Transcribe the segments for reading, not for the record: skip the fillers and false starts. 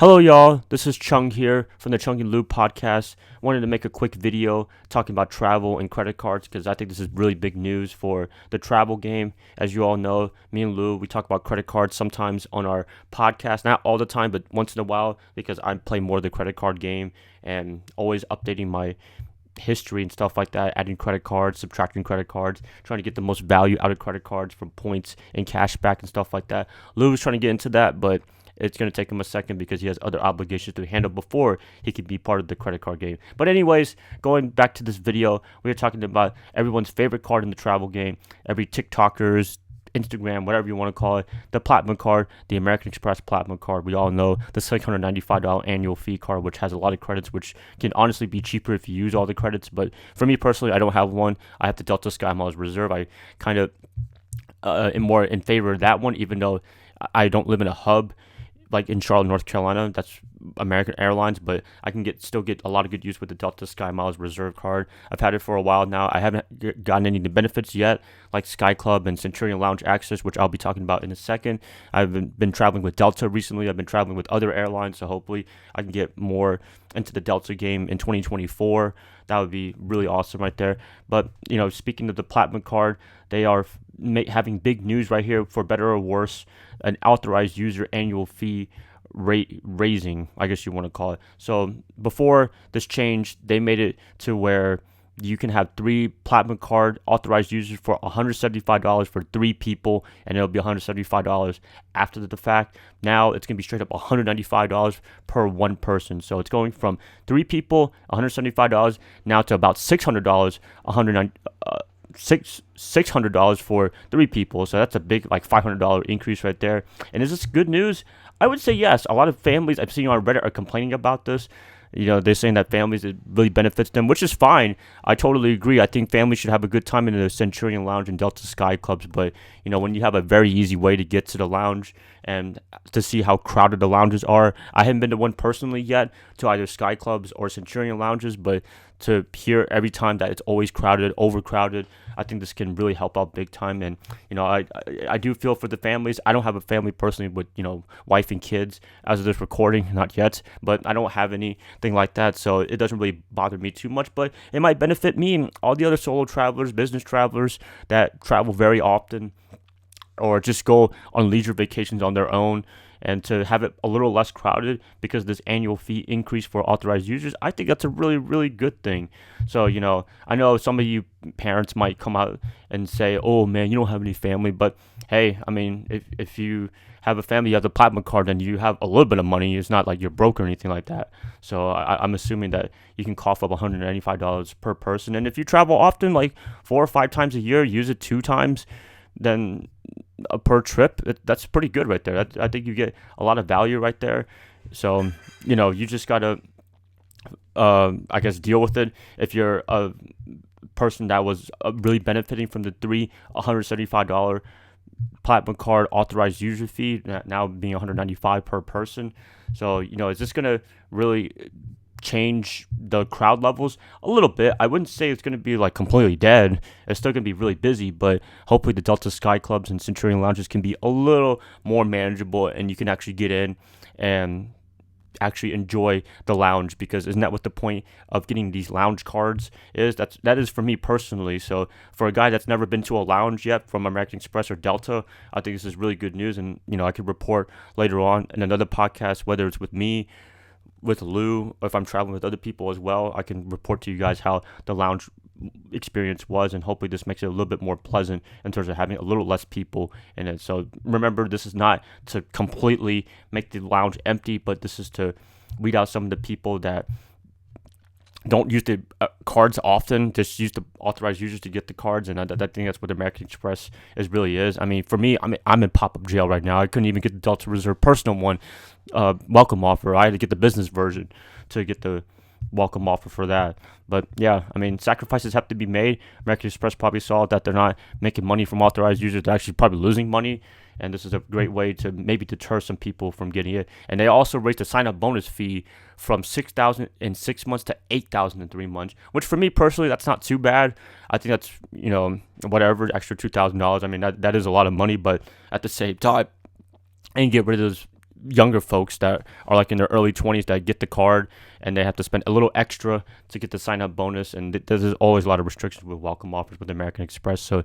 Hello, y'all. This is Chung here from the Chung and Lou podcast. Wanted to make a quick video talking about travel and credit cards because I think this is really big news for the travel game. As you all know, me and Lou, we talk about credit cards sometimes on our podcast. Not all the time, but once in a while because I play more of the credit card game and always updating my history and stuff like that, adding credit cards, subtracting credit cards, trying to get the most value out of credit cards from points and cash back and stuff like that. Lou was trying to get into that, but it's going to take him a second because he has other obligations to handle before he can be part of the credit card game. But anyways, going back to this video, we are talking about everyone's favorite card in the travel game, every TikToker's, Instagram, whatever you want to call it, the Platinum card, the American Express Platinum card. We all know the $695 annual fee card, which has a lot of credits, which can honestly be cheaper if you use all the credits. But for me personally, I don't have one. I have the Delta Sky Miles Reserve. I kind of am more in favor of that one, even though I don't live in a hub like in Charlotte, North Carolina. That's American Airlines, but I can still get a lot of good use with the Delta Sky Miles Reserve card. I've had it for a while now. I haven't gotten any of the benefits yet, like Sky Club and Centurion Lounge Access, which I'll be talking about in a second. I've been traveling with Delta recently. I've been traveling with other airlines, so hopefully I can get more into the Delta game in 2024. That would be really awesome right there. But, speaking of the Platinum card, they are having big news right here, for better or worse, an authorized user annual fee rate raising, I guess you want to call it. So before this change, they made it to where you can have 3 Platinum card authorized users for $175 for 3 people, and it'll be $175 after the fact. Now it's going to be straight up $195 per one person. So it's going from 3 people, $175, now to about $600, $600 for 3 people. So that's a big $500 increase right there. And is this good news? I would say yes. A lot of families I've seen on Reddit are complaining about this. They're saying that families, it really benefits them, which is fine. I totally agree. I think families should have a good time in the Centurion Lounge and Delta Sky Clubs. But, when you have a very easy way to get to the lounge and to see how crowded the lounges are, I haven't been to one personally yet, to either Sky Clubs or Centurion Lounges, but to hear every time that it's always crowded, overcrowded, I think this can really help out big time. And, I do feel for the families. I don't have a family personally with, wife and kids as of this recording, not yet, but I don't have anything like that. So it doesn't really bother me too much, but it might benefit me and all the other solo travelers, business travelers that travel very often or just go on leisure vacations on their own, and to have it a little less crowded because of this annual fee increase for authorized users. I think that's a really, really good thing. So, I know some of you parents might come out and say, oh man, you don't have any family, but hey, I mean, if you have a family, you have the Platinum card, then you have a little bit of money. It's not like you're broke or anything like that. So I'm assuming that you can cough up $195 per person. And if you travel often, like 4 or 5 times a year, use it 2 times, then per trip, that's pretty good right there. I think you get a lot of value right there. So, you just got to, I guess, deal with it. If you're a person that was really benefiting from the $175 Platinum card authorized user fee, now being $195 per person. So, is this going to really change the crowd levels a little bit? I wouldn't say it's going to be completely dead. It's still going to be really busy, but hopefully the Delta Sky Clubs and Centurion Lounges can be a little more manageable, and you can actually get in and actually enjoy the lounge, because isn't that what the point of getting these lounge cards is? That is for me personally. So for a guy that's never been to a lounge yet from American Express or Delta, I think this is really good news. And I could report later on in another podcast, whether it's with me, with Lou, or if I'm traveling with other people as well, I can report to you guys how the lounge experience was, and hopefully this makes it a little bit more pleasant in terms of having a little less people in it. So remember, this is not to completely make the lounge empty, but this is to weed out some of the people that don't use the cards often, just use the authorized users to get the cards. And I think that's what American Express really is. I mean, for me, I'm in pop-up jail right now. I couldn't even get the Delta Reserve personal one welcome offer. I had to get the business version to get the welcome offer for that. But yeah, I mean, sacrifices have to be made. American Express probably saw that they're not making money from authorized users. They're actually probably losing money. And this is a great way to maybe deter some people from getting it. And they also raised the sign-up bonus fee from $6,000 in 6 months to $8,000 in 3 months, which for me personally, that's not too bad. I think that's, whatever, extra $2,000. I mean, that is a lot of money, but at the same time, and get rid of those younger folks that are like in their early 20s that get the card and they have to spend a little extra to get the sign up bonus. And there's always a lot of restrictions with welcome offers with American Express. So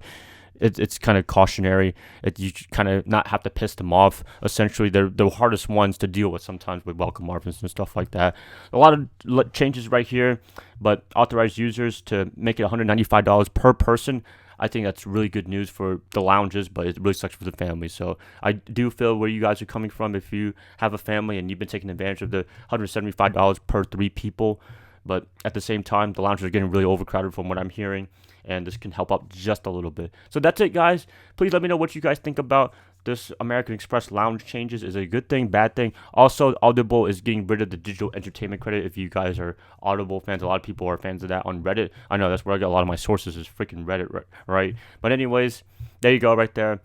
it's kind of cautionary. You kind of not have to piss them off. Essentially, they're the hardest ones to deal with sometimes with welcome offers and stuff like that. A lot of changes right here, but authorized users to make it $195 per person. I think that's really good news for the lounges, but it really sucks for the family. So I do feel where you guys are coming from if you have a family and you've been taking advantage of the $175 per 3 people. But at the same time, the lounges are getting really overcrowded from what I'm hearing, and this can help out just a little bit. So that's it, guys. Please let me know what you guys think about this American Express lounge changes. Is it a good thing, bad thing? Also, Audible is getting rid of the digital entertainment credit. If you guys are Audible fans, a lot of people are fans of that on Reddit. I know that's where I get a lot of my sources is freaking Reddit, right? But anyways, there you go right there.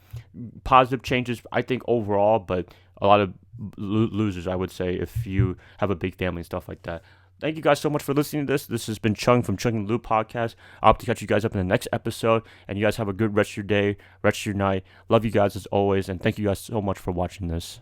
Positive changes, I think, overall, but a lot of losers, I would say, if you have a big family and stuff like that. Thank you guys so much for listening to this. This has been Chung from Chung and Loop Podcast. I hope to catch you guys up in the next episode. And you guys have a good rest of your day, rest of your night. Love you guys as always. And thank you guys so much for watching this.